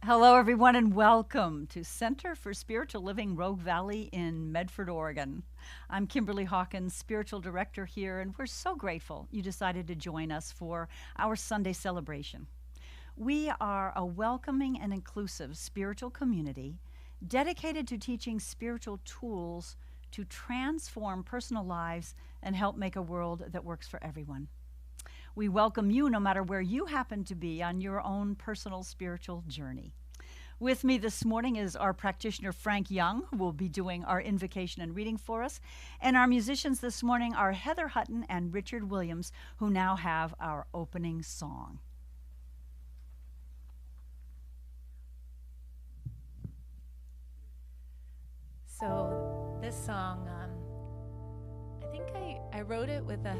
Hello, everyone, and welcome to Center for Spiritual Living Rogue Valley in Medford, Oregon. I'm Kimberly Hawkins, Spiritual Director here, and we're so grateful you decided to join us for our Sunday celebration. We are a welcoming and inclusive spiritual community dedicated to teaching spiritual tools to transform personal lives and help make a world that works for everyone. We welcome you no matter where you happen to be on your own personal spiritual journey. With me this morning is our practitioner, Frank Young, who will be doing our invocation and reading for us. And our musicians this morning are Heather Hutton and Richard Williams, who now have our opening song. So this song, I think I wrote it with the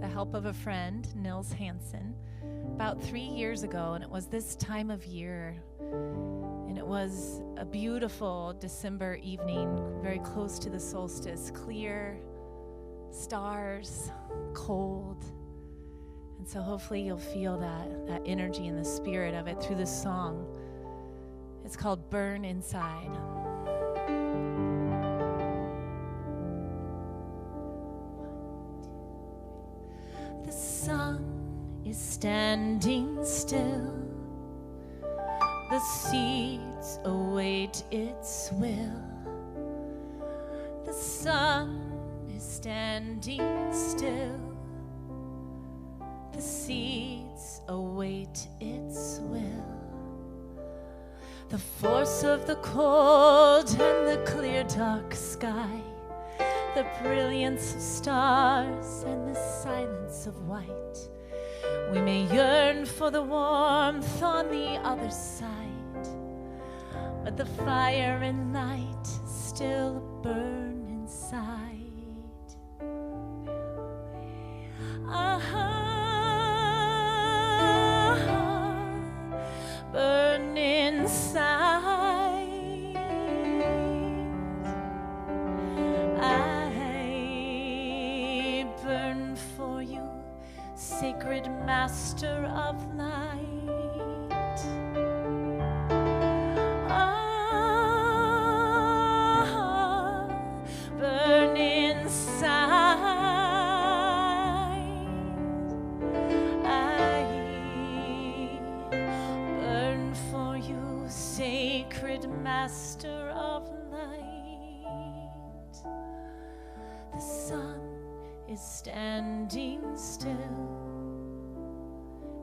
help of a friend, Nils Hansen, about 3 years ago, and it was this time of year, and it was a beautiful December evening, very close to the solstice, clear, stars, cold, and so hopefully you'll feel that energy and the spirit of it through this song. It's called Burn Inside. The sun is standing still. The seeds await its will. The sun is standing still. The seeds await its will. The force of the cold and the clear dark sky, the brilliance of stars and the silence of white. We may yearn for the warmth on the other side, but the fire and light still burn inside. Burn inside. I burn for you, sacred master of light. Burn inside. I burn for you, sacred master of light. The sun is standing still.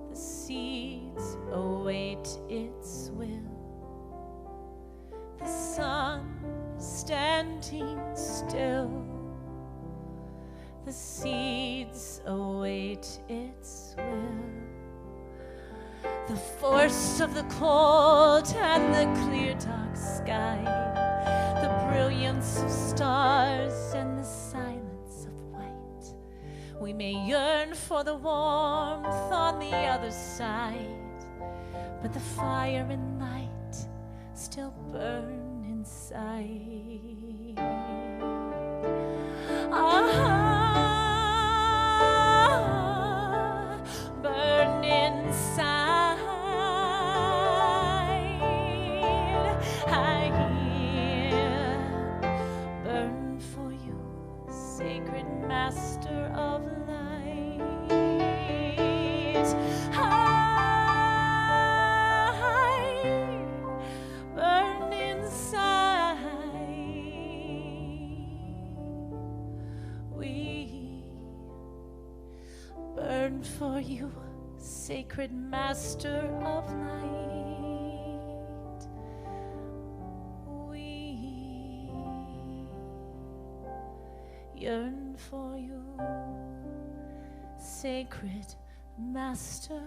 The seeds await its will. The sun is standing still. The seeds await its will. The force of the cold and the clear dark sky, the brilliance of stars and the silence of white. We may yearn for the warmth on the other side, but the fire and light still burn inside. Burn inside. I burn for you, sacred master of light. I burn inside. We burn for you, sacred master of light. We yearn for you, sacred master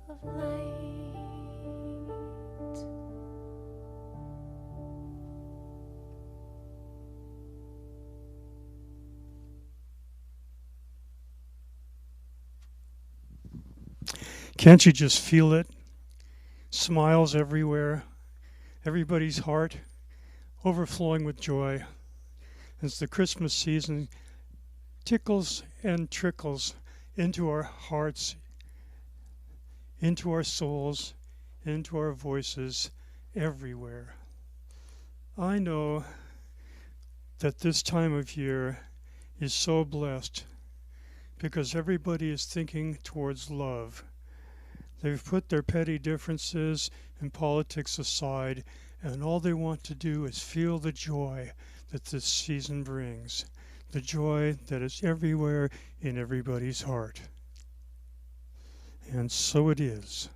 of light. Can't you just feel it? Smiles everywhere, everybody's heart overflowing with joy as the Christmas season tickles and trickles into our hearts, into our souls, into our voices everywhere. I know that this time of year is so blessed because everybody is thinking towards love. They've put their petty differences and politics aside, and all they want to do is feel the joy that this season brings, the joy that is everywhere in everybody's heart. And so it is.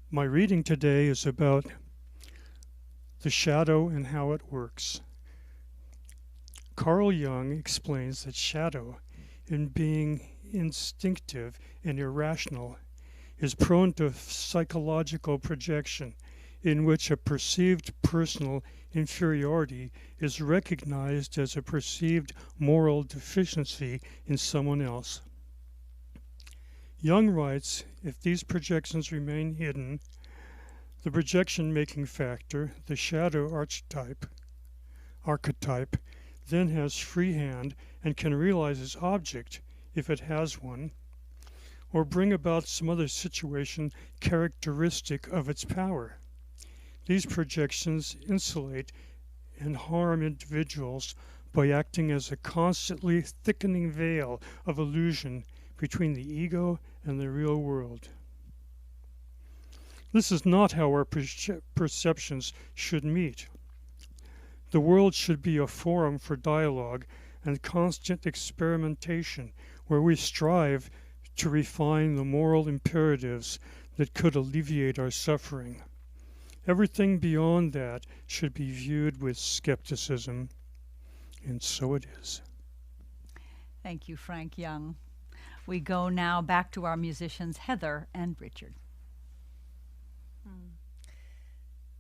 My reading today is about the shadow and how it works. Carl Jung explains that shadow, in being instinctive and irrational, is prone to psychological projection, in which a perceived personal inferiority is recognized as a perceived moral deficiency in someone else. Jung writes, if these projections remain hidden, the projection-making factor, the shadow archetype, then has free hand and can realize its object, if it has one, or bring about some other situation characteristic of its power. These projections insulate and harm individuals by acting as a constantly thickening veil of illusion between the ego and the real world. This is not how our perceptions should meet. The world should be a forum for dialogue and constant experimentation where we strive to refine the moral imperatives that could alleviate our suffering. Everything beyond that should be viewed with skepticism, and so it is. Thank you, Frank Young. We go now back to our musicians, Heather and Richard.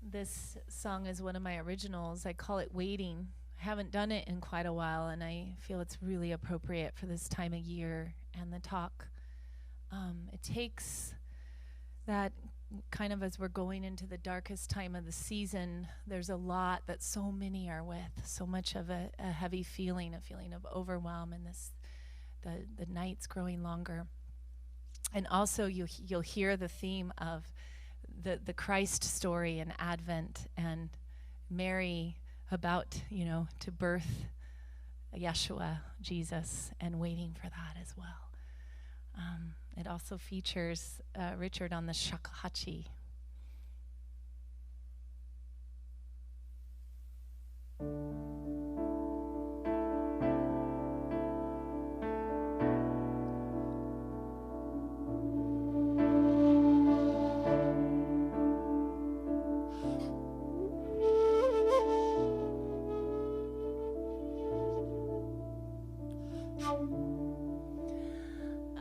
This song is one of my originals. I call it Waiting. I haven't done it in quite a while, and I feel it's really appropriate for this time of year and the talk. It takes that kind of as we're going into the darkest time of the season, there's a lot that so many are with, so much of a heavy feeling, a feeling of overwhelm, and the nights growing longer. And also you'll hear the theme of the Christ story and Advent and Mary about, to birth Yeshua, Jesus, and waiting for that as well. It also features Richard on the shakuhachi.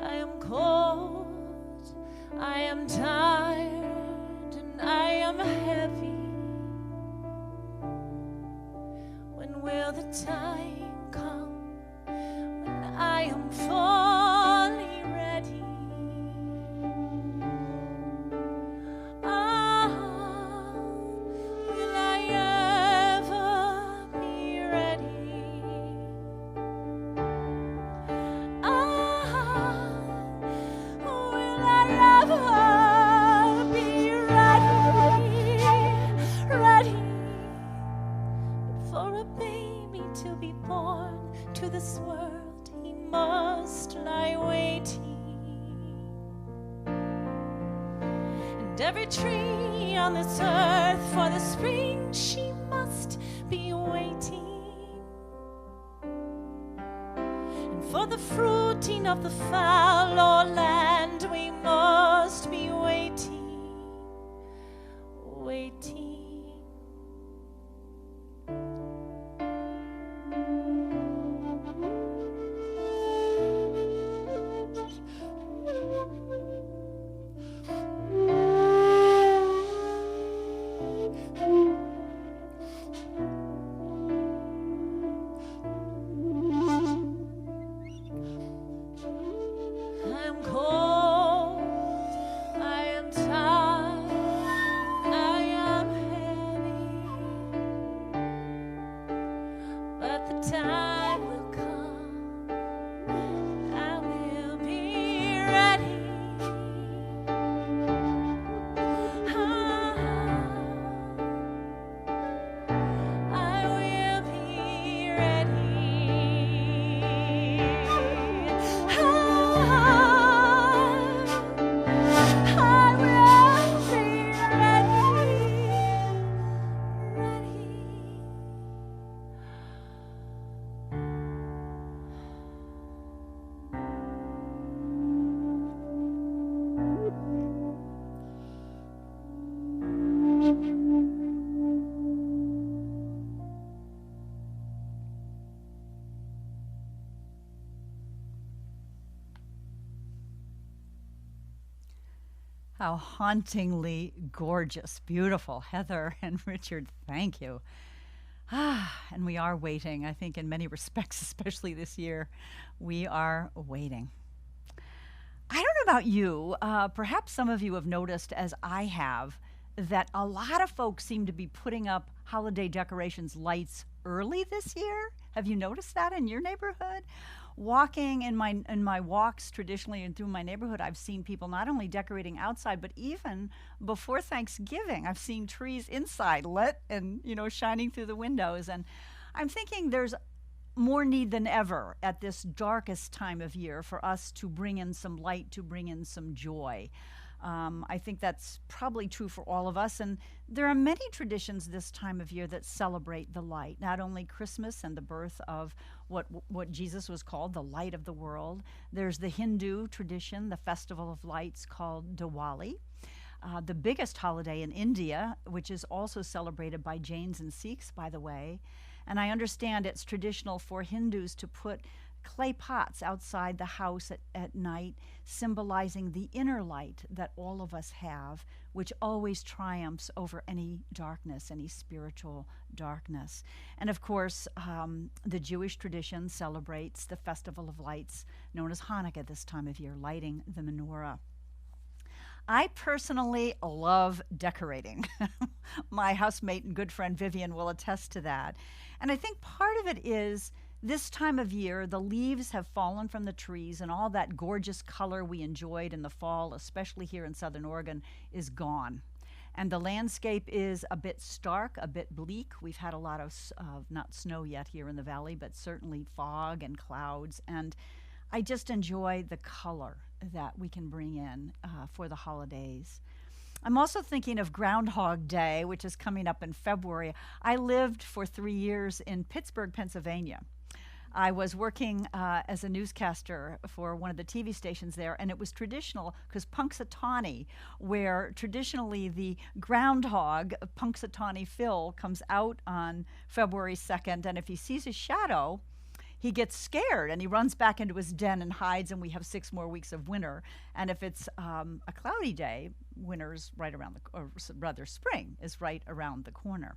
I am cold, I am tired, and I am heavy. When will the time come when I am fully ready? Ah, will I ever be ready? Ah, will I ever be ready for a baby to be born to this world? He must lie waiting, and every tree on this earth for the spring she must be waiting, and for the fruiting of the fallow land we must be waiting, waiting. I am cold, I am tired, I am heavy, but the time will come, I will be ready. How hauntingly gorgeous, beautiful. Heather and Richard, thank you. And we are waiting, I think, in many respects, especially this year. We are waiting. I don't know about you. Perhaps some of you have noticed, as I have, that a lot of folks seem to be putting up holiday decorations, lights early this year. Have you noticed that in your neighborhood? Walking in my walks traditionally and through my neighborhood, I've seen people not only decorating outside, but even before Thanksgiving, I've seen trees inside lit and, shining through the windows. And I'm thinking there's more need than ever at this darkest time of year for us to bring in some light, to bring in some joy. I think that's probably true for all of us. And there are many traditions this time of year that celebrate the light, not only Christmas and the birth of what Jesus was called, the light of the world. There's the Hindu tradition, the festival of lights called Diwali. The biggest holiday in India, which is also celebrated by Jains and Sikhs, by the way. And I understand it's traditional for Hindus to put clay pots outside the house at night, symbolizing the inner light that all of us have, which always triumphs over any darkness, any spiritual darkness. And of course, the Jewish tradition celebrates the Festival of Lights, known as Hanukkah this time of year, lighting the menorah. I personally love decorating. My housemate and good friend Vivian will attest to that. And I think part of it is this time of year, the leaves have fallen from the trees, and all that gorgeous color we enjoyed in the fall, especially here in Southern Oregon, is gone. And the landscape is a bit stark, a bit bleak. We've had a lot of, not snow yet here in the valley, but certainly fog and clouds. And I just enjoy the color that we can bring in for the holidays. I'm also thinking of Groundhog Day, which is coming up in February. I lived for 3 years in Pittsburgh, Pennsylvania. I was working as a newscaster for one of the TV stations there, and it was traditional because Punxsutawney, where traditionally the groundhog, Punxsutawney Phil, comes out on February 2nd, and if he sees a shadow, he gets scared and he runs back into his den and hides, and we have 6 more weeks of winter. And if it's a cloudy day, winter's right around or rather spring is right around the corner.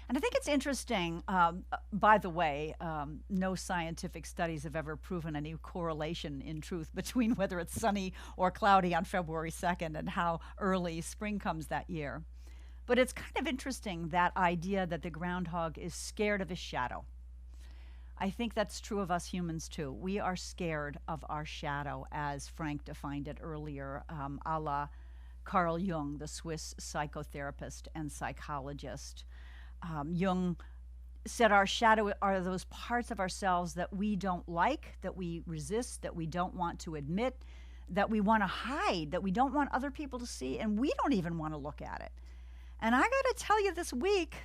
And I think it's interesting, by the way, no scientific studies have ever proven any correlation in truth between whether it's sunny or cloudy on February 2nd and how early spring comes that year. But it's kind of interesting, that idea that the groundhog is scared of his shadow. I think that's true of us humans too. We are scared of our shadow, as Frank defined it earlier, a la Carl Jung, the Swiss psychotherapist and psychologist. Jung said our shadow are those parts of ourselves that we don't like, that we resist, that we don't want to admit, that we want to hide, that we don't want other people to see, and we don't even want to look at it. And I got to tell you, this week,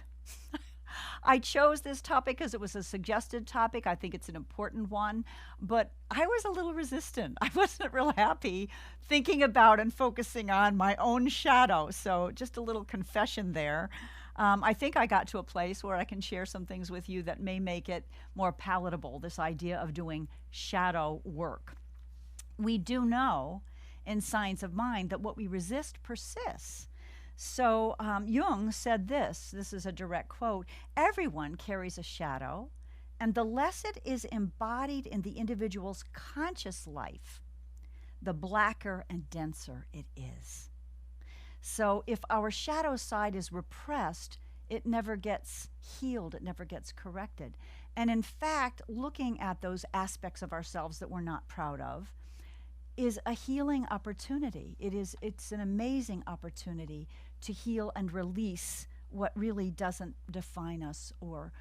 I chose this topic because it was a suggested topic. I think it's an important one, but I was a little resistant. I wasn't real happy thinking about and focusing on my own shadow. So just a little confession there. I think I got to a place where I can share some things with you that may make it more palatable, this idea of doing shadow work. We do know in Science of Mind that what we resist persists. So Jung said this is a direct quote: everyone carries a shadow, and the less it is embodied in the individual's conscious life, the blacker and denser it is. So if our shadow side is repressed, it never gets healed, it never gets corrected. And in fact, looking at those aspects of ourselves that we're not proud of is a healing opportunity. It's an amazing opportunity to heal and release what really doesn't define us or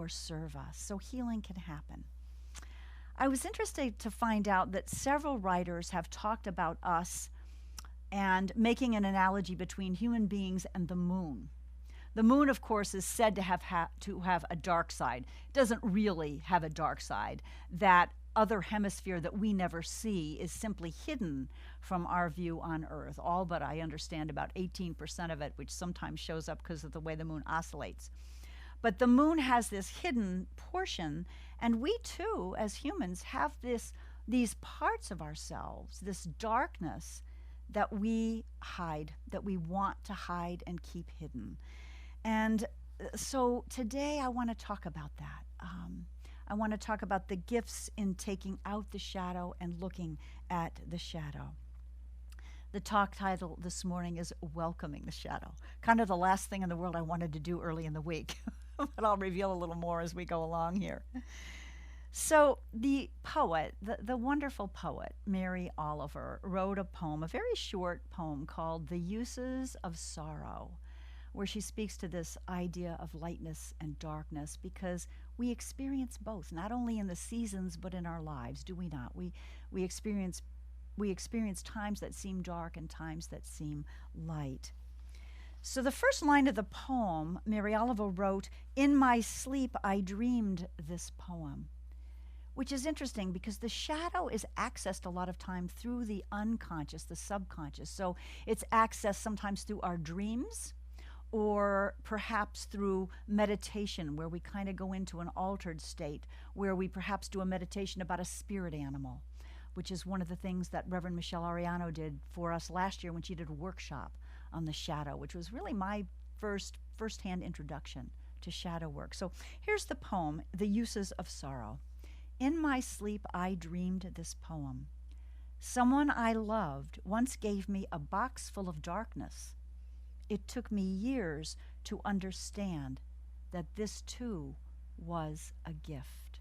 serve us. So healing can happen. I was interested to find out that several writers have talked about us and making an analogy between human beings and the moon. The moon, of course, is said to have a dark side. It doesn't really have a dark side. That other hemisphere that we never see is simply hidden from our view on Earth. All but, I understand, about 18% of it, which sometimes shows up because of the way the moon oscillates. But the moon has this hidden portion, and we too, as humans, have these parts of ourselves, this darkness that we hide, that we want to hide and keep hidden. And so today I want to talk about that. I want to talk about the gifts in taking out the shadow and looking at the shadow. The talk title this morning is Welcoming the Shadow. Kind of the last thing in the world I wanted to do early in the week, but I'll reveal a little more as we go along here. So the poet, the wonderful poet, Mary Oliver, wrote a poem, a very short poem called The Uses of Sorrow, where she speaks to this idea of lightness and darkness, because we experience both, not only in the seasons, but in our lives, do we not? We experience times that seem dark and times that seem light. So the first line of the poem, Mary Oliver wrote, "In my sleep I dreamed this poem," which is interesting because the shadow is accessed a lot of time through the unconscious, the subconscious. So it's accessed sometimes through our dreams, or perhaps through meditation, where we kind of go into an altered state, where we perhaps do a meditation about a spirit animal, which is one of the things that Reverend Michelle Ariano did for us last year when she did a workshop on the shadow, which was really my first-hand introduction to shadow work. So here's the poem, The Uses of Sorrow. In my sleep I dreamed this poem. Someone I loved once gave me a box full of darkness. It took me years to understand that this too was a gift.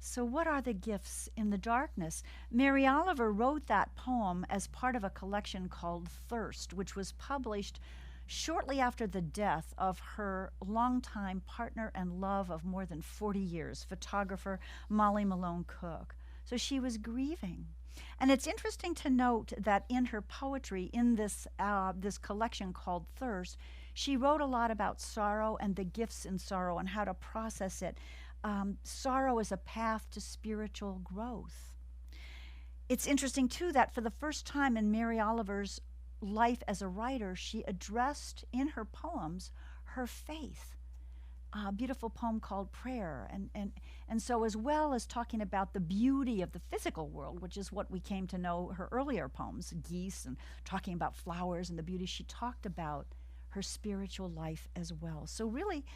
So what are the gifts in the darkness? Mary Oliver wrote that poem as part of a collection called Thirst, which was published shortly after the death of her longtime partner and love of more than 40 years, photographer Molly Malone Cook. So she was grieving. And it's interesting to note that in her poetry, in this collection called Thirst, she wrote a lot about sorrow and the gifts in sorrow and how to process it. Sorrow is a path to spiritual growth. It's interesting, too, that for the first time in Mary Oliver's life as a writer, she addressed in her poems her faith. A beautiful poem called Prayer. And so as well as talking about the beauty of the physical world, which is what we came to know her earlier poems, geese, and talking about flowers and the beauty, she talked about her spiritual life as well. So really,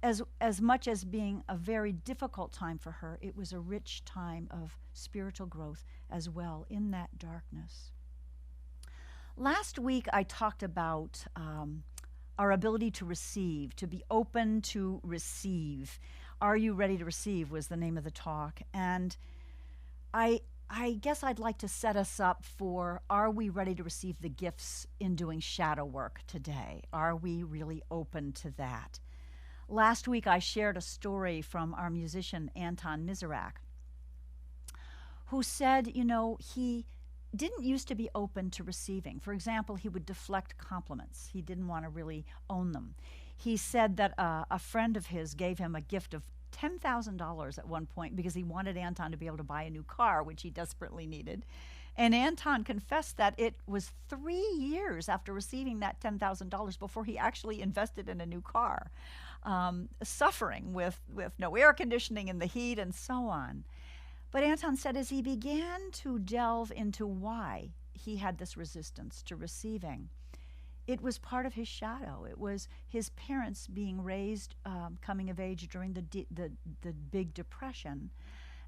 as much as being a very difficult time for her, it was a rich time of spiritual growth as well in that darkness. Last week, I talked about our ability to receive, to be open to receive. Are you ready to receive was the name of the talk. And I guess I'd like to set us up for, are we ready to receive the gifts in doing shadow work today? Are we really open to that? Last week, I shared a story from our musician, Anton Miserak, who said, he didn't used to be open to receiving. For example, he would deflect compliments. He didn't want to really own them. He said that a friend of his gave him a gift of $10,000 at one point because he wanted Anton to be able to buy a new car, which he desperately needed. And Anton confessed that it was 3 years after receiving that $10,000 before he actually invested in a new car, suffering with no air conditioning in the heat and so on. But Anton said as he began to delve into why he had this resistance to receiving, it was part of his shadow. It was his parents being raised, coming of age during the Big Depression.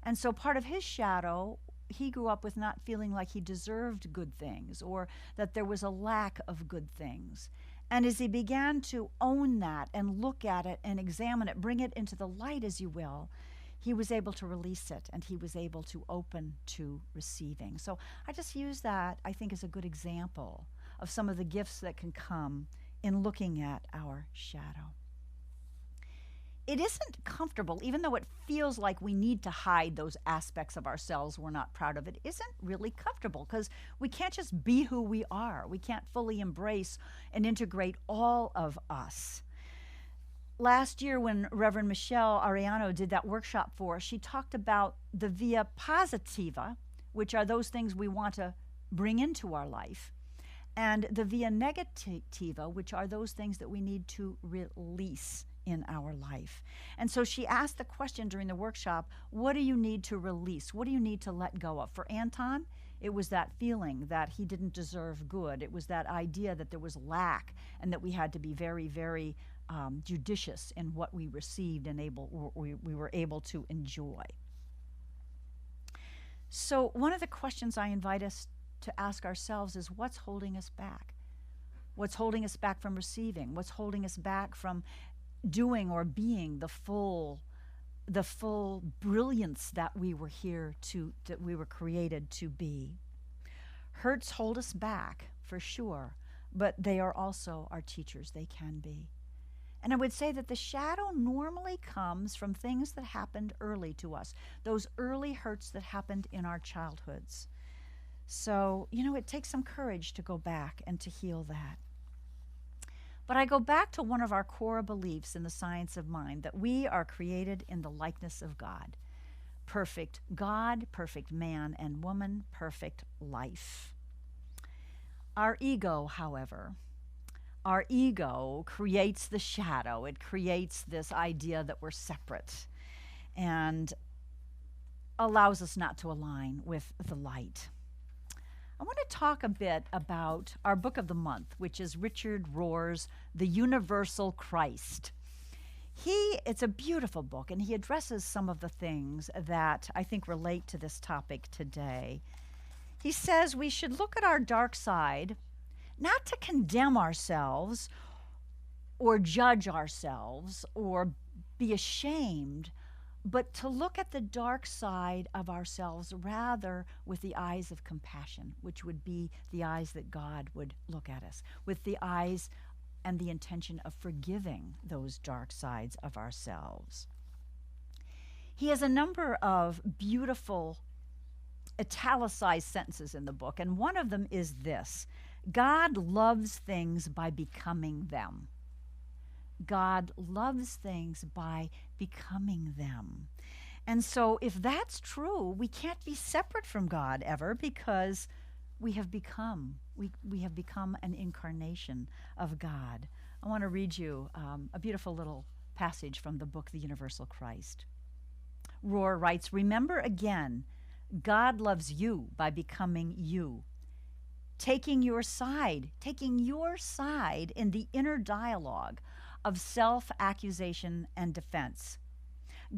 And so part of his shadow, he grew up with not feeling like he deserved good things or that there was a lack of good things. And as he began to own that and look at it and examine it, bring it into the light, as you will, he was able to release it, and he was able to open to receiving. So I just use that, I think, as a good example of some of the gifts that can come in looking at our shadow. It isn't comfortable, even though it feels like we need to hide those aspects of ourselves we're not proud of. It isn't really comfortable because we can't just be who we are. We can't fully embrace and integrate all of us. Last year when Reverend Michelle Ariano did that workshop for us, she talked about the via positiva, which are those things we want to bring into our life, and the via negativa, which are those things that we need to release in our life. And so she asked the question during the workshop, what do you need to release? What do you need to let go of? For Anton, it was that feeling that he didn't deserve good. It was that idea that there was lack and that we had to be very, very judicious in what we received and we were able to enjoy. So one of the questions I invite us to ask ourselves is, what's holding us back? What's holding us back from receiving? What's holding us back from doing or being the full brilliance that we were that we were created to be? Hurts hold us back, for sure, but they are also our teachers. They can be. And I would say that the shadow normally comes from things that happened early to us, those early hurts that happened in our childhoods. So, it takes some courage to go back and to heal that. But I go back to one of our core beliefs in the science of mind, that we are created in the likeness of God. Perfect God, perfect man and woman, perfect life. Our ego, however, creates the shadow. It creates this idea that we're separate and allows us not to align with the light. I want to talk a bit about our book of the month, which is Richard Rohr's The Universal Christ. It's a beautiful book, and he addresses some of the things that I think relate to this topic today. He says we should look at our dark side, not to condemn ourselves or judge ourselves or be ashamed, but to look at the dark side of ourselves rather with the eyes of compassion, which would be the eyes that God would look at us, with the eyes and the intention of forgiving those dark sides of ourselves. He has a number of beautiful italicized sentences in the book, and one of them is this: God loves things by becoming them. God loves things by becoming them. And so if that's true, we can't be separate from God ever, because we have become an incarnation of God. I want to read you a beautiful little passage from the book, The Universal Christ. Rohr writes, "Remember again, God loves you by becoming you. Taking your side in the inner dialogue of self-accusation and defense.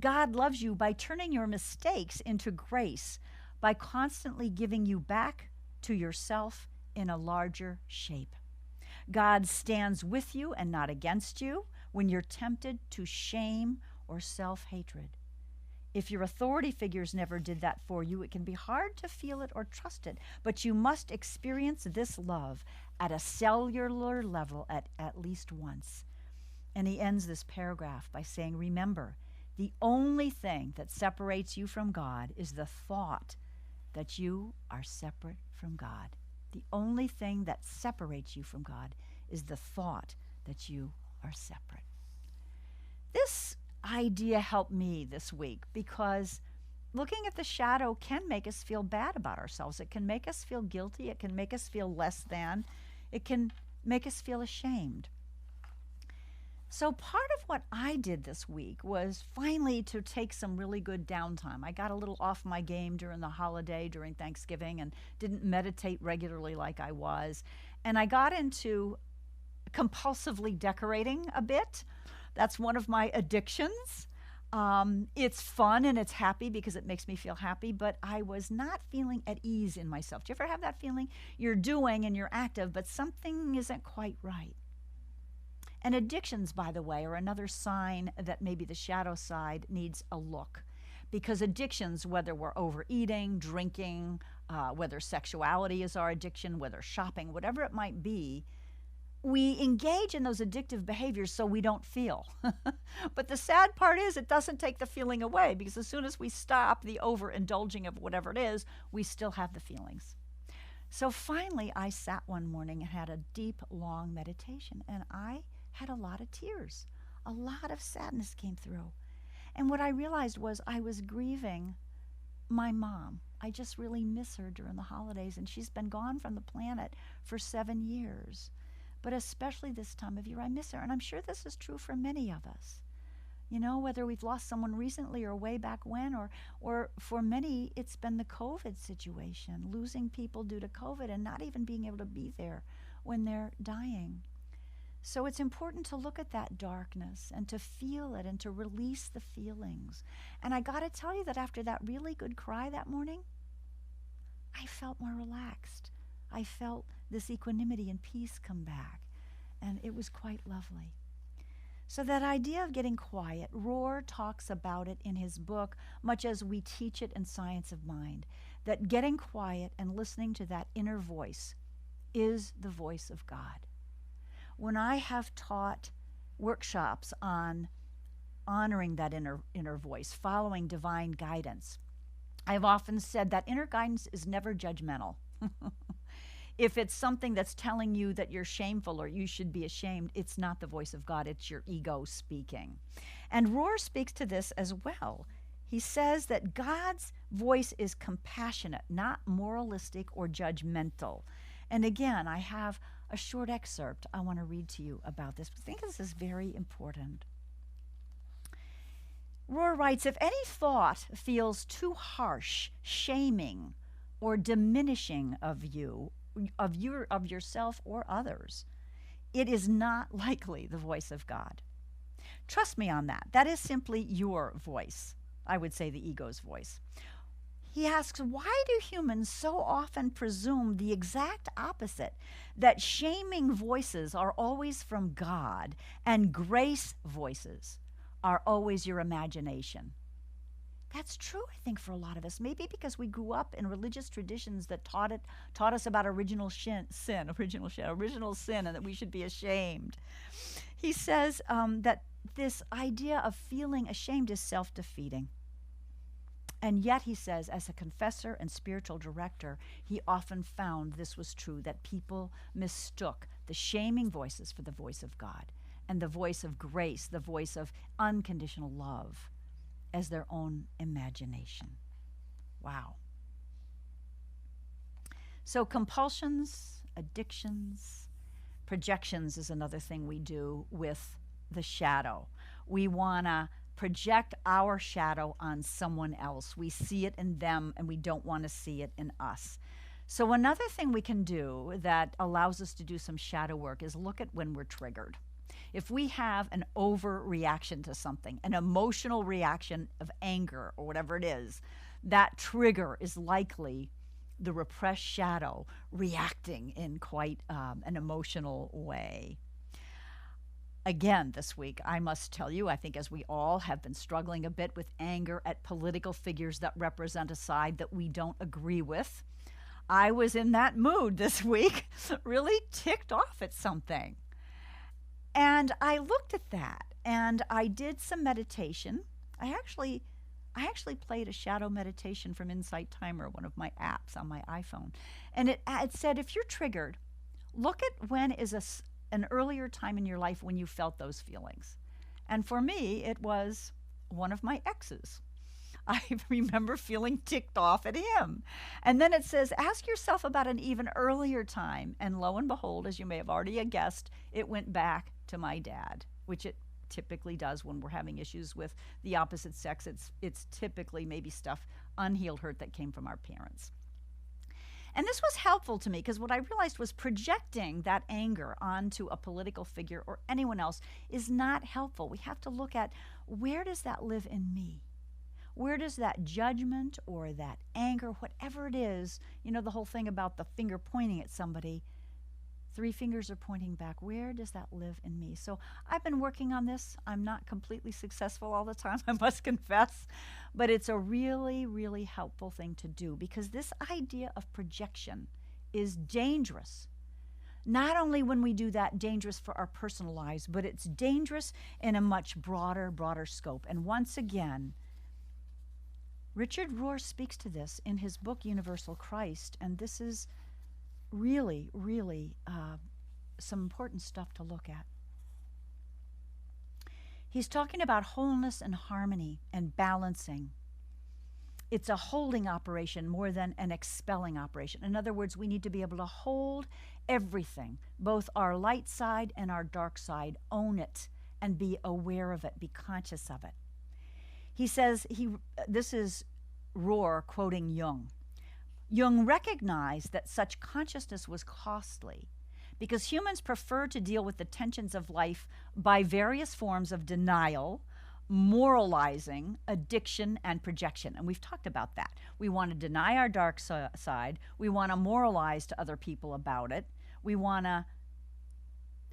God loves you by turning your mistakes into grace, by constantly giving you back to yourself in a larger shape. God stands with you and not against you when you're tempted to shame or self-hatred. If your authority figures never did that for you, it can be hard to feel it or trust it, but you must experience this love at a cellular level at least once." And he ends this paragraph by saying, "Remember, the only thing that separates you from God is the thought that you are separate from God. The only thing that separates you from God is the thought that you are separate." This idea helped me this week, because looking at the shadow can make us feel bad about ourselves. It can make us feel guilty. It can make us feel less than. It can make us feel ashamed. So part of what I did this week was finally to take some really good downtime. I got a little off my game during the holiday, during Thanksgiving, and didn't meditate regularly like I was. And I got into compulsively decorating a bit. That's one of my addictions. It's fun and it's happy because it makes me feel happy, but I was not feeling at ease in myself. Do you ever have that feeling? You're doing and you're active, but something isn't quite right. And addictions, by the way, are another sign that maybe the shadow side needs a look. Because addictions, whether we're overeating, drinking, whether sexuality is our addiction, whether shopping, whatever it might be, we engage in those addictive behaviors so we don't feel. But the sad part is it doesn't take the feeling away, because as soon as we stop the overindulging of whatever it is, we still have the feelings. So finally, I sat one morning and had a deep, long meditation, and I had a lot of tears. A lot of sadness came through. And what I realized was I was grieving my mom. I just really miss her during the holidays, and she's been gone from the planet for 7 years. but especially this time of year, I miss her. And I'm sure this is true for many of us. You know, whether we've lost someone recently or way back when, or for many, it's been the COVID situation, losing people due to COVID and not even being able to be there when they're dying. So it's important to look at that darkness and to feel it and to release the feelings. And I got to tell you that after that really good cry that morning, I felt more relaxed. I felt this equanimity and peace come back, and it was quite lovely. So that idea of getting quiet, Rohr talks about it in his book, much as we teach it in Science of Mind, that getting quiet and listening to that inner voice is the voice of God. When I have taught workshops on honoring that inner voice, following divine guidance, I've often said that inner guidance is never judgmental. If it's something that's telling you that you're shameful or you should be ashamed, it's not the voice of God, it's your ego speaking. And Rohr speaks to this as well. He says that God's voice is compassionate, not moralistic or judgmental. And again, I have a short excerpt I want to read to you about this. I think this is very important. Rohr writes, if any thought feels too harsh, shaming, or diminishing of you, of yourself or others, it is not likely the voice of God. Trust me on that. That is simply your voice. I would say the ego's voice. He asks, why do humans so often presume the exact opposite, that shaming voices are always from God and grace voices are always your imagination? That's true, I think, for a lot of us. Maybe because we grew up in religious traditions that taught us about original sin, and that we should be ashamed. He says that this idea of feeling ashamed is self-defeating. And yet, he says, as a confessor and spiritual director, he often found this was true, that people mistook the shaming voices for the voice of God and the voice of grace, the voice of unconditional love, as their own imagination. Wow. So compulsions, addictions, projections is another thing we do with the shadow. We want to project our shadow on someone else. We see it in them and we don't want to see it in us. So another thing we can do that allows us to do some shadow work is look at when we're triggered. If we have an overreaction to something, an emotional reaction of anger or whatever it is, that trigger is likely the repressed shadow reacting in quite an emotional way. Again, this week, I must tell you, I think as we all have been struggling a bit with anger at political figures that represent a side that we don't agree with, I was in that mood this week, really ticked off at something. And I looked at that and I did some meditation. I actually played a shadow meditation from Insight Timer, one of my apps on my iPhone. And it said, if you're triggered, look at when is an earlier time in your life when you felt those feelings. And for me, it was one of my exes. I remember feeling ticked off at him. And then it says, ask yourself about an even earlier time. And lo and behold, as you may have already guessed, it went back to my dad, which it typically does when we're having issues with the opposite sex. It's typically maybe stuff, unhealed hurt that came from our parents. And this was helpful to me because what I realized was projecting that anger onto a political figure or anyone else is not helpful. We have to look at, where does that live in me? Where does that judgment or that anger, whatever it is, you know, the whole thing about the finger pointing at somebody, 3 fingers are pointing back. Where does that live in me? So I've been working on this. I'm not completely successful all the time, I must confess, but it's a really, really helpful thing to do, because this idea of projection is dangerous. Not only when we do that, dangerous for our personal lives, but it's dangerous in a much broader scope. And once again, Richard Rohr speaks to this in his book, Universal Christ, and this is really, really some important stuff to look at. He's talking about wholeness and harmony and balancing. It's a holding operation more than an expelling operation. In other words, we need to be able to hold everything, both our light side and our dark side, own it and be aware of it, be conscious of it. He says, this is Rohr quoting Jung. Jung recognized that such consciousness was costly because humans prefer to deal with the tensions of life by various forms of denial, moralizing, addiction, and projection. And we've talked about that. We want to deny our dark side. We want to moralize to other people about it. We want to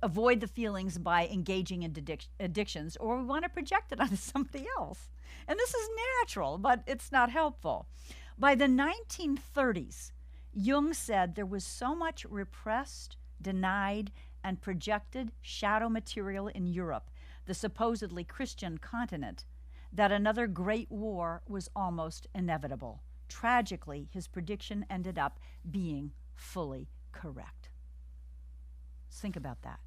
avoid the feelings by engaging in addictions, or we want to project it onto somebody else. And this is natural, but it's not helpful. By the 1930s, Jung said there was so much repressed, denied, and projected shadow material in Europe, the supposedly Christian continent, that another great war was almost inevitable. Tragically, his prediction ended up being fully correct. Let's think about that.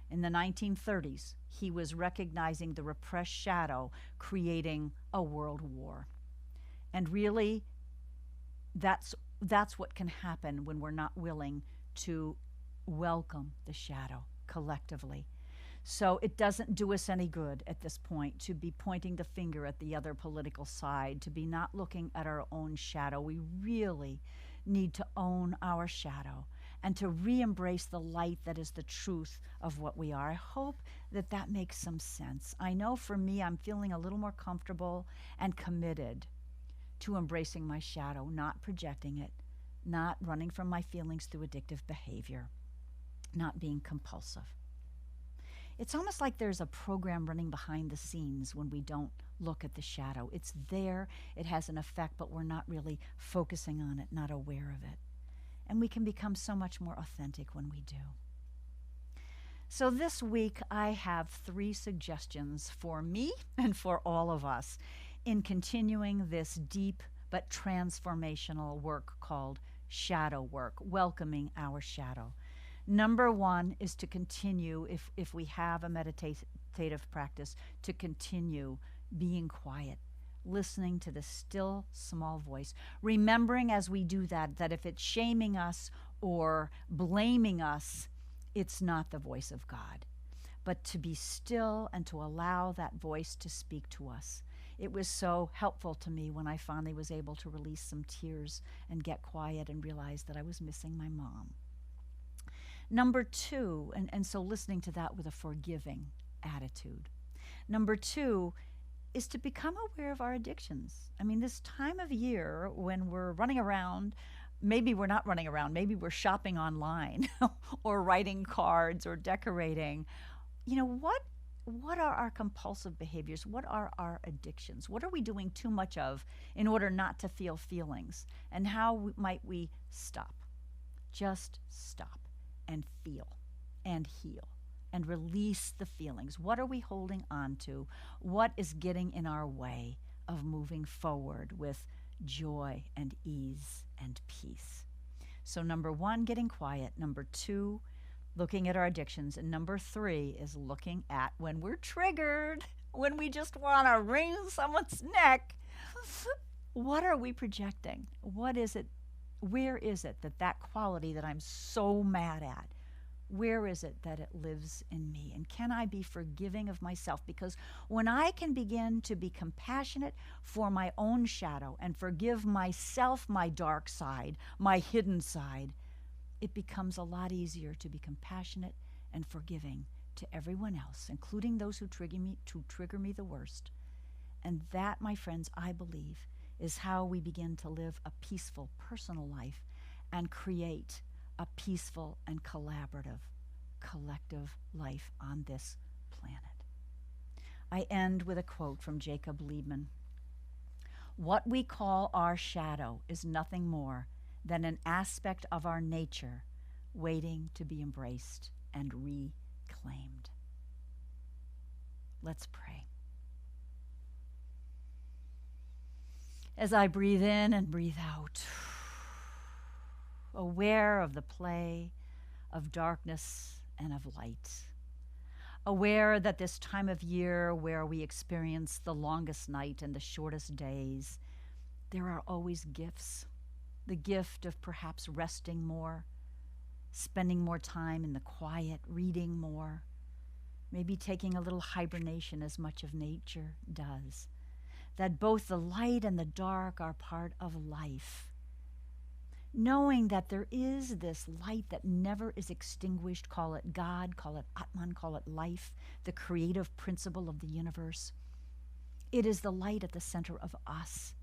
In the 1930s, he was recognizing the repressed shadow creating a world war. And really, that's what can happen when we're not willing to welcome the shadow collectively. So it doesn't do us any good at this point to be pointing the finger at the other political side, to be not looking at our own shadow. We really need to own our shadow and to re-embrace the light that is the truth of what we are. I hope that that makes some sense. I know for me, I'm feeling a little more comfortable and committed to embracing my shadow, not projecting it, not running from my feelings through addictive behavior, not being compulsive. It's almost like there's a program running behind the scenes when we don't look at the shadow. It's there, it has an effect, but we're not really focusing on it, not aware of it. And we can become so much more authentic when we do. So this week, I have 3 suggestions for me and for all of us in continuing this deep but transformational work called shadow work, welcoming our shadow. Number 1 is to continue, if we have a meditative practice, to continue being quiet, listening to the still, small voice, remembering as we do that, that if it's shaming us or blaming us, it's not the voice of God, but to be still and to allow that voice to speak to us. It was so helpful to me when I finally was able to release some tears and get quiet and realize that I was missing my mom. Number 2, and so listening to that with a forgiving attitude. Number 2 is to become aware of our addictions. I mean, this time of year when we're running around, maybe we're not running around, maybe we're shopping online or writing cards or decorating. You know, what are our compulsive behaviors? What are our addictions? What are we doing too much of in order not to feel feelings? And how might we stop? Just stop and feel and heal and release the feelings. What are we holding on to? What is getting in our way of moving forward with joy and ease and peace? So number 1, getting quiet. Number 2, looking at our addictions. And number 3 is looking at when we're triggered, when we just want to wring someone's neck. What are we projecting? What is it? Where is it that quality that I'm so mad at, where is it that it lives in me? And can I be forgiving of myself? Because when I can begin to be compassionate for my own shadow and forgive myself my dark side, my hidden side, it becomes a lot easier to be compassionate and forgiving to everyone else, including those who trigger me the worst. And that, my friends, I believe, is how we begin to live a peaceful personal life and create a peaceful and collaborative, collective life on this planet. I end with a quote from Jacob Liebman. What we call our shadow is nothing more than an aspect of our nature waiting to be embraced and reclaimed. Let's pray. As I breathe in and breathe out, aware of the play of darkness and of light, aware that this time of year where we experience the longest night and the shortest days there are always gifts. The gift of perhaps resting more, spending more time in the quiet, reading more, maybe taking a little hibernation as much of nature does. That both the light and the dark are part of life. Knowing that there is this light that never is extinguished, call it God, call it Atman, call it life, the creative principle of the universe. It is the light at the center of us.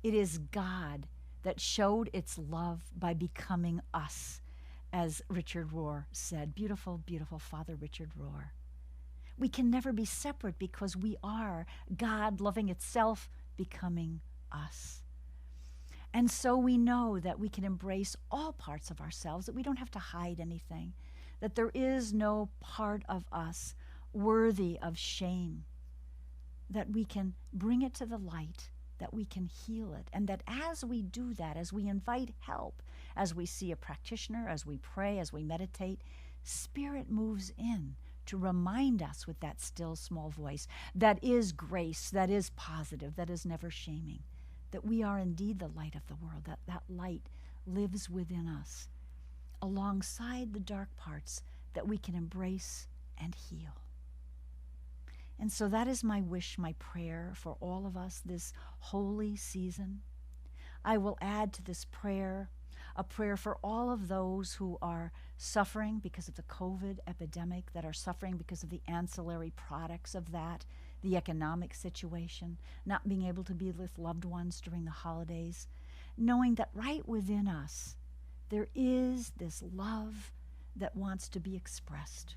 It is God that showed its love by becoming us, as Richard Rohr said. Beautiful, beautiful Father Richard Rohr. We can never be separate because we are God loving itself, becoming us. And so we know that we can embrace all parts of ourselves, that we don't have to hide anything, that there is no part of us worthy of shame, that we can bring it to the light, that we can heal it, and that as we do that, as we invite help, as we see a practitioner, as we pray, as we meditate, Spirit moves in to remind us with that still small voice that is grace, that is positive, that is never shaming, that we are indeed the light of the world, that that light lives within us, alongside the dark parts that we can embrace and heal. And so that is my wish, my prayer for all of us this holy season. I will add to this prayer a prayer for all of those who are suffering because of the COVID epidemic, that are suffering because of the ancillary products of that, the economic situation, not being able to be with loved ones during the holidays, knowing that right within us there is this love that wants to be expressed.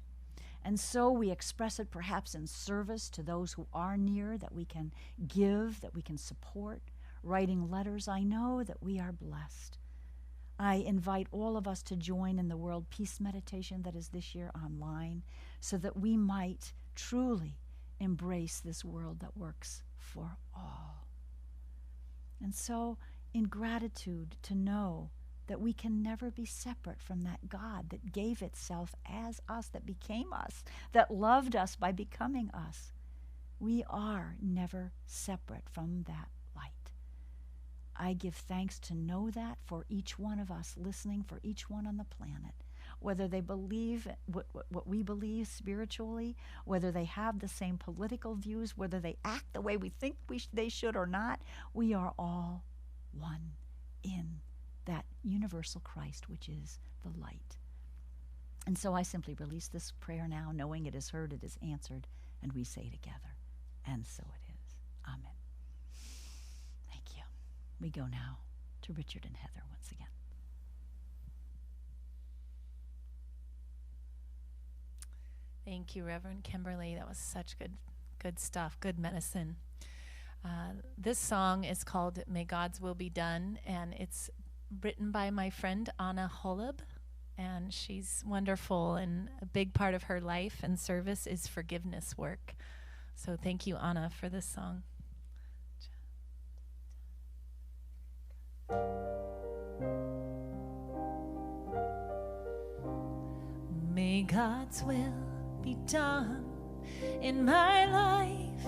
And so we express it perhaps in service to those who are near, that we can give, that we can support, writing letters. I know that we are blessed. I invite all of us to join in the World Peace Meditation that is this year online, so that we might truly embrace this world that works for all. And so, in gratitude to know that we can never be separate from that God that gave itself as us, that became us, that loved us by becoming us. We are never separate from that light. I give thanks to know that for each one of us listening, for each one on the planet, whether they believe what we believe spiritually, whether they have the same political views, whether they act the way we think they should or not. We are all one in that universal Christ, which is the light. And so I simply release this prayer now, knowing it is heard, it is answered, and we say together, and so it is. Amen. Thank you. We go now to Richard and Heather once again. Thank you, Reverend Kimberly. That was such good stuff, good medicine. This song is called May God's Will Be Done, and it's written by my friend Anna Holub, and she's wonderful, and a big part of her life and service is forgiveness work. So thank you, Anna, for this song. May God's will be done in my life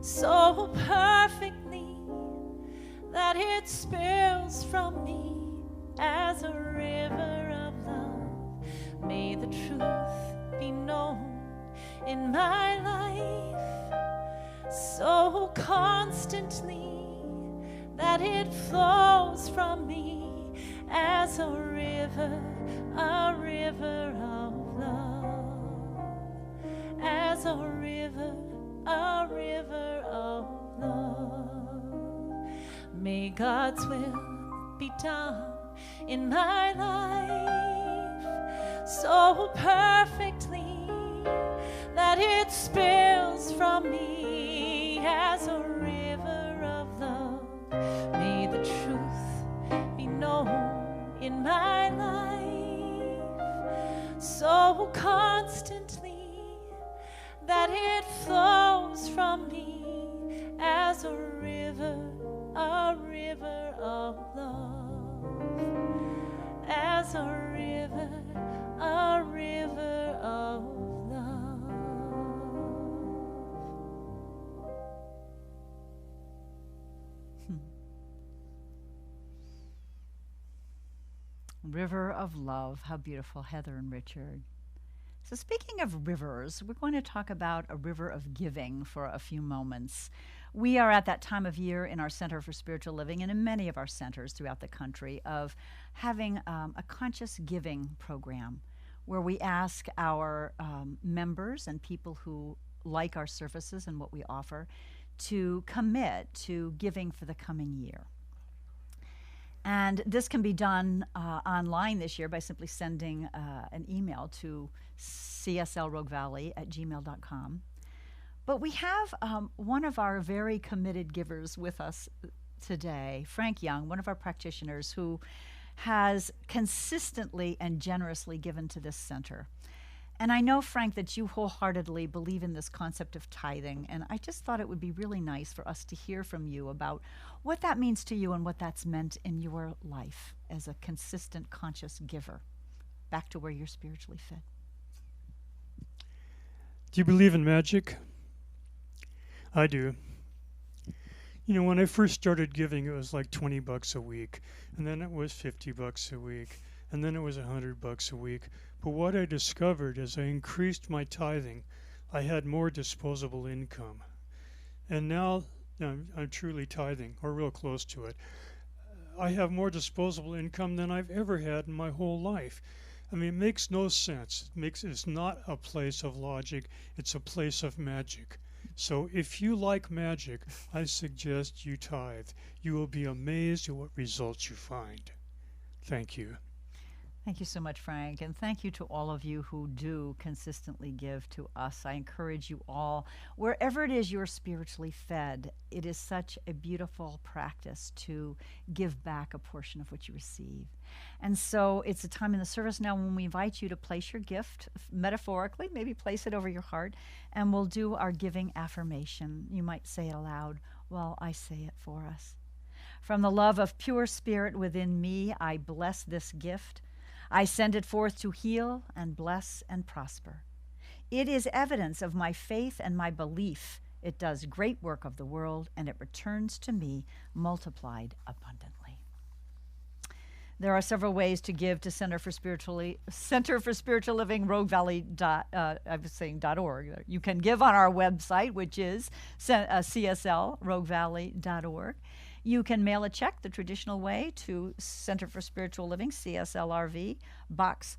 so perfectly that it spills from me as a river of love. May the truth be known in my life so constantly that it flows from me as a river of love, as a river of love. May God's will be done in my life so perfectly that it spills from me as a river of love. May the truth be known in my life so constantly that it flows from me as a river of love, as a river of love. River of Love. How beautiful, Heather and Richard. So, speaking of rivers, we're going to talk about a river of giving for a few moments. We are at that time of year in our Center for Spiritual Living and in many of our centers throughout the country of having a conscious giving program where we ask our members and people who like our services and what we offer to commit to giving for the coming year. And this can be done online this year by simply sending an email to cslroguevalley@gmail.com. But we have one of our very committed givers with us today, Frank Young, one of our practitioners who has consistently and generously given to this center. And I know, Frank, that you wholeheartedly believe in this concept of tithing, and I just thought it would be really nice for us to hear from you about what that means to you and what that's meant in your life as a consistent, conscious giver, back to where you're spiritually fit. Do you believe in magic? I do. You know, when I first started giving, it was like $20 a week, and then it was $50 a week, and then it was $100 a week. But what I discovered as I increased my tithing, I had more disposable income. And now I'm truly tithing, or real close to it. I have more disposable income than I've ever had in my whole life. I mean, it makes no sense. It's not a place of logic, it's a place of magic. So if you like magic, I suggest you tithe. You will be amazed at what results you find. Thank you. Thank you so much, Frank, and thank you to all of you who do consistently give to us. I encourage you all, wherever it is you're spiritually fed, it is such a beautiful practice to give back a portion of what you receive. And so it's a time in the service now when we invite you to place your gift, metaphorically, maybe place it over your heart, and we'll do our giving affirmation. You might say it aloud while I say it for us. From the love of pure spirit within me, I bless this gift. I send it forth to heal and bless and prosper. It is evidence of my faith and my belief. It does great work of the world, and it returns to me multiplied abundantly. There are several ways to give to Center for Spiritual Living, Rogue Valley. .org. You can give on our website, which is cslroguevalley.org. You can mail a check the traditional way to Center for Spiritual Living, CSL RV, Box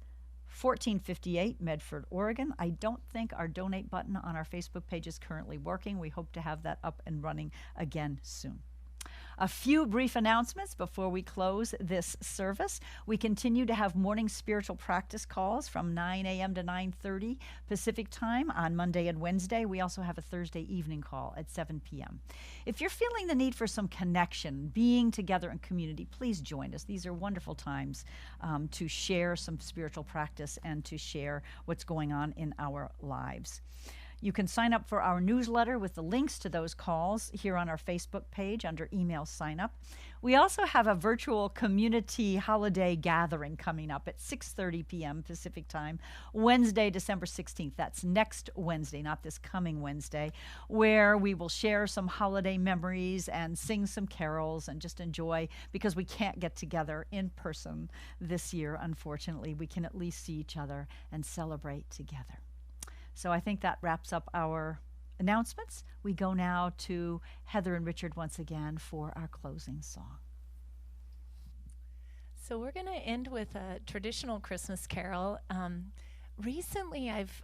1458, Medford, Oregon. I don't think our donate button on our Facebook page is currently working. We hope to have that up and running again soon. A few brief announcements before we close this service. We continue to have morning spiritual practice calls from 9 a.m. to 9:30 Pacific time on Monday and Wednesday. We also have a Thursday evening call at 7 p.m. If you're feeling the need for some connection, being together in community, please join us. These are wonderful times to share some spiritual practice and to share what's going on in our lives. You can sign up for our newsletter with the links to those calls here on our Facebook page under email sign up. We also have a virtual community holiday gathering coming up at 6:30 p.m. Pacific time, Wednesday, December 16th. That's next Wednesday, not this coming Wednesday, where we will share some holiday memories and sing some carols and just enjoy, because we can't get together in person this year, unfortunately. We can at least see each other and celebrate together. So I think that wraps up our announcements. We go now to Heather and Richard once again for our closing song. So we're going to end with a traditional Christmas carol. Recently, I've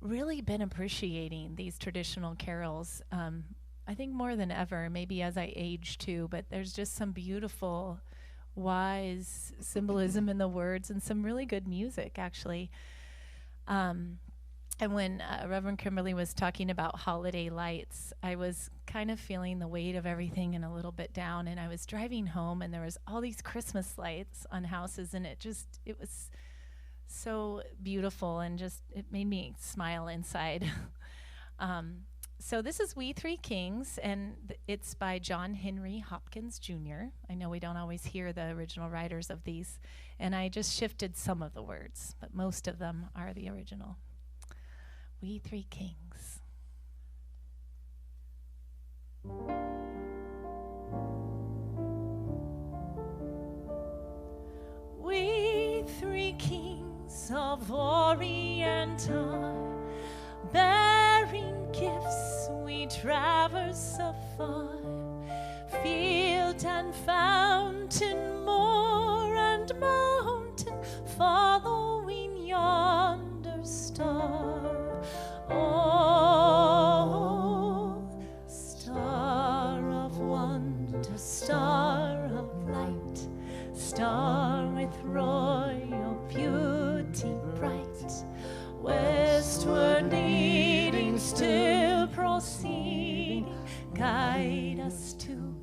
really been appreciating these traditional carols. I think more than ever, maybe as I age too, but there's just some beautiful, wise symbolism in the words and some really good music, actually. And when Reverend Kimberly was talking about holiday lights, I was kind of feeling the weight of everything and a little bit down. And I was driving home, and there was all these Christmas lights on houses, and it was so beautiful, and just it made me smile inside. So this is We Three Kings, and it's by John Henry Hopkins Jr. I know we don't always hear the original writers of these, and I just shifted some of the words, but most of them are the original. We Three Kings. Hills of Orient are bearing gifts, we traverse afar, field and fountain, moor and mountain, following yonder star. Oh, star of wonder, star of light, star with royal beauty bright, westward leading, still proceeding, guide us to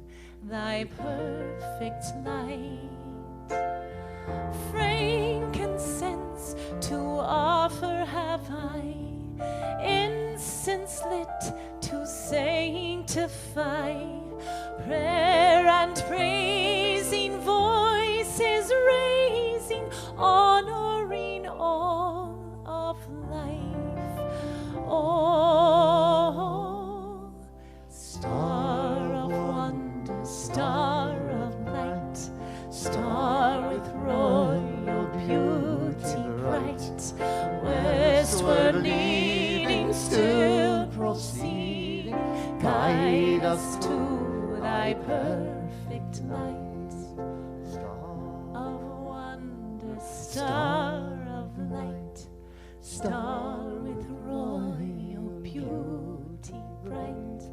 thy perfect light. Frankincense to offer have I, incense lit to sanctify, prayer and praising voices raising, honoring all of life. Oh, star of wonder, star of light, star with royal beauty bright, westward leading, still proceeding, guide us to thy perfect light. Of wonder, star of light, star with royal beauty bright,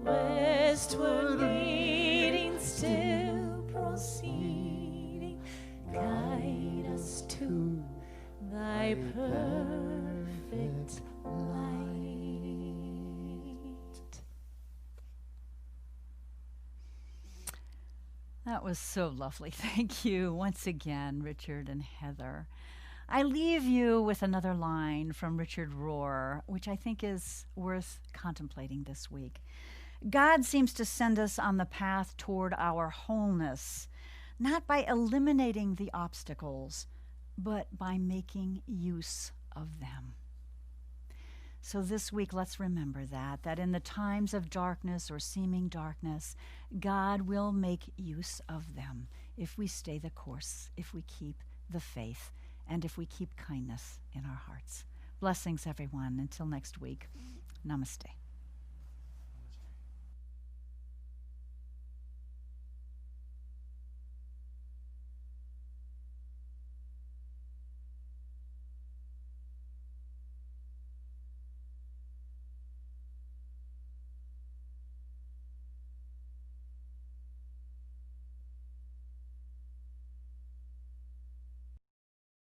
westward leading, still proceeding, guide us to thy perfect light. That was so lovely. Thank you once again, Richard and Heather. I leave you with another line from Richard Rohr, which I think is worth contemplating this week. God seems to send us on the path toward our wholeness, not by eliminating the obstacles, but by making use of them. So this week, let's remember that in the times of darkness or seeming darkness, God will make use of them if we stay the course, if we keep the faith, and if we keep kindness in our hearts. Blessings, everyone. Until next week, namaste.